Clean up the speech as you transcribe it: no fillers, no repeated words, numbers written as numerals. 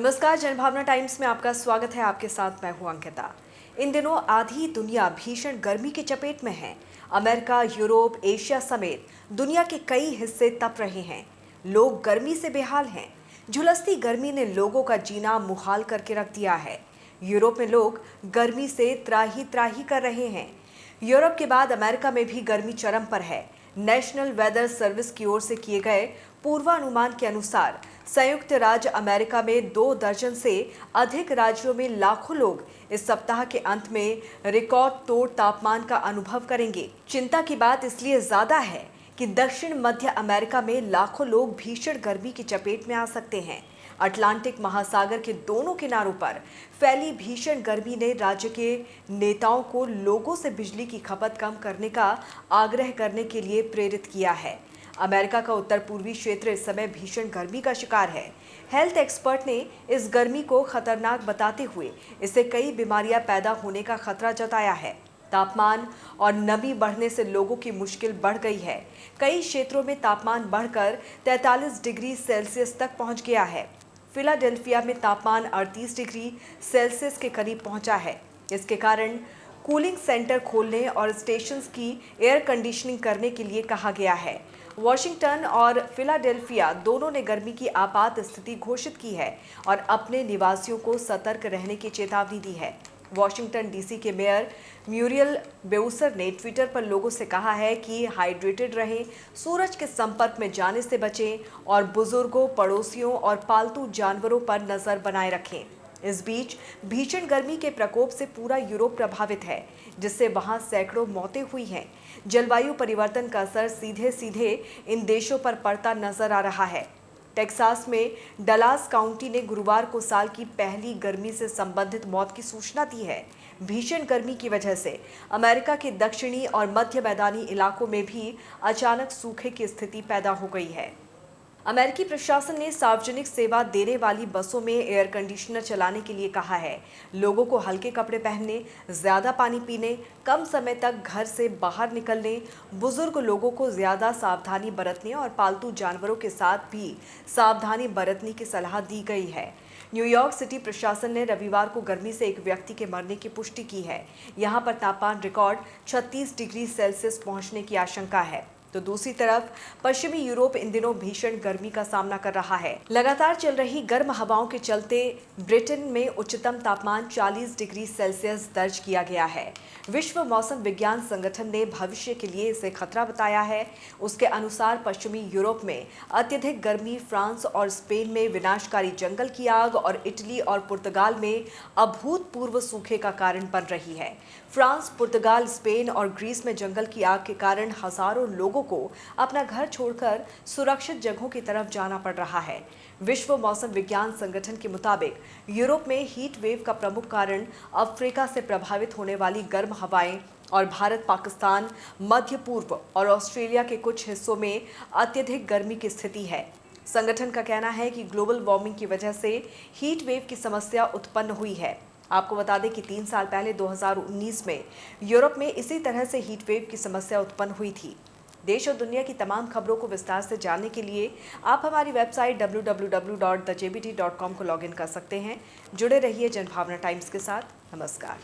नमस्कार, जनभावना टाइम्स में आपका स्वागत है। आपके साथ मैं हूं अंकिता। इन दिनों आधी दुनिया भीषण गर्मी की चपेट में है। अमेरिका, यूरोप, एशिया समेत दुनिया के कई हिस्से तप रहे हैं। लोग गर्मी से बेहाल हैं। झुलसती गर्मी ने लोगों का जीना मुहाल करके रख दिया है। यूरोप में लोग गर्मी से त्राही त्राही कर रहे हैं। यूरोप के बाद अमेरिका में भी गर्मी चरम पर है। नेशनल वेदर सर्विस की ओर से किए गए पूर्वानुमान के अनुसार संयुक्त राज्य अमेरिका में 2 दर्जन से अधिक राज्यों में लाखों लोग इस सप्ताह के अंत में रिकॉर्ड तोड़ तापमान का अनुभव करेंगे। चिंता की बात इसलिए ज्यादा है कि दक्षिण मध्य अमेरिका में लाखों लोग भीषण गर्मी की चपेट में आ सकते हैं। अटलांटिक महासागर के दोनों किनारों पर फैली भीषण गर्मी ने राज्य के नेताओं को लोगों से बिजली की खपत कम करने का आग्रह करने के लिए प्रेरित किया है। अमेरिका का उत्तर पूर्वी क्षेत्र इस समय भीषण गर्मी का शिकार है। हेल्थ एक्सपर्ट ने इस गर्मी को खतरनाक बताते हुए इससे कई बीमारियां पैदा होने का खतरा जताया है। तापमान और नमी बढ़ने से लोगों की मुश्किल बढ़ गई है। कई क्षेत्रों में तापमान बढ़कर 43 डिग्री सेल्सियस तक पहुंच गया है। फिलाडेल्फिया में तापमान 38 डिग्री सेल्सियस के करीब पहुंचा है। इसके कारण कूलिंग सेंटर खोलने और स्टेशंस की एयर कंडीशनिंग करने के लिए कहा गया है। वॉशिंगटन और फिलाडेल्फिया दोनों ने गर्मी की आपात स्थिति घोषित की है और अपने निवासियों को सतर्क रहने की चेतावनी दी है। वॉशिंगटन डीसी के मेयर म्यूरियल बेउसर ने ट्विटर पर लोगों से कहा है कि हाइड्रेटेड रहें, सूरज के संपर्क में जाने से बचें और बुजुर्गों, पड़ोसियों और पालतू जानवरों पर नजर बनाए रखें। इस बीच भीषण गर्मी के प्रकोप से पूरा यूरोप प्रभावित है, जिससे वहां सैकड़ों मौतें हुई हैं। जलवायु परिवर्तन का असर सीधे सीधे इन देशों पर पड़ता नजर आ रहा है। टेक्सास में डलास काउंटी ने गुरुवार को साल की पहली गर्मी से संबंधित मौत की सूचना दी है। भीषण गर्मी की वजह से अमेरिका के दक्षिणी और मध्य मैदानी इलाकों में भी अचानक सूखे की स्थिति पैदा हो गई है। अमेरिकी प्रशासन ने सार्वजनिक सेवा देने वाली बसों में एयर कंडीशनर चलाने के लिए कहा है। लोगों को हल्के कपड़े पहनने, ज्यादा पानी पीने, कम समय तक घर से बाहर निकलने, बुजुर्ग लोगों को ज्यादा सावधानी बरतने और पालतू जानवरों के साथ भी सावधानी बरतने की सलाह दी गई है। न्यूयॉर्क सिटी प्रशासन ने रविवार को गर्मी से एक व्यक्ति के मरने की पुष्टि की है। यहां पर तापमान रिकॉर्ड 36 डिग्री सेल्सियस पहुंचने की आशंका है। तो दूसरी तरफ पश्चिमी यूरोप इन दिनों भीषण गर्मी का सामना कर रहा है। लगातार चल रही गर्म हवाओं के चलते ब्रिटेन में उच्चतम तापमान 40 डिग्री सेल्सियस दर्ज किया गया है। विश्व मौसम विज्ञान संगठन ने भविष्य के लिए इसे खतरा बताया है। उसके अनुसार पश्चिमी यूरोप में अत्यधिक गर्मी फ्रांस और स्पेन में विनाशकारी जंगल की आग और इटली और पुर्तगाल में अभूतपूर्व सूखे का कारण बन रही है। फ्रांस, पुर्तगाल, स्पेन और ग्रीस में जंगल की आग के कारण हजारों लोगों को अपना घर छोड़कर सुरक्षित जगहों की तरफ जाना पड़ रहा है। विश्व मौसम विज्ञान संगठन के मुताबिक यूरोप में हीट वेव का प्रमुख कारण अफ्रीका से प्रभावित होने वाली गर्म हवाएं और भारत, पाकिस्तान, मध्य पूर्व और ऑस्ट्रेलिया के कुछ हिस्सों में अत्यधिक गर्मी की स्थिति है। संगठन का कहना है कि ग्लोबल वार्मिंग की वजह से हीट वेव की समस्या उत्पन्न हुई है। आपको बता दें कि 3 साल पहले 2019 में यूरोप में इसी तरह से हीट वेव की समस्या उत्पन्न हुई थी। देश और दुनिया की तमाम खबरों को विस्तार से जानने के लिए आप हमारी वेबसाइट www.thejbt.com को लॉगिन कर सकते हैं। जुड़े रहिए जनभावना टाइम्स के साथ। नमस्कार।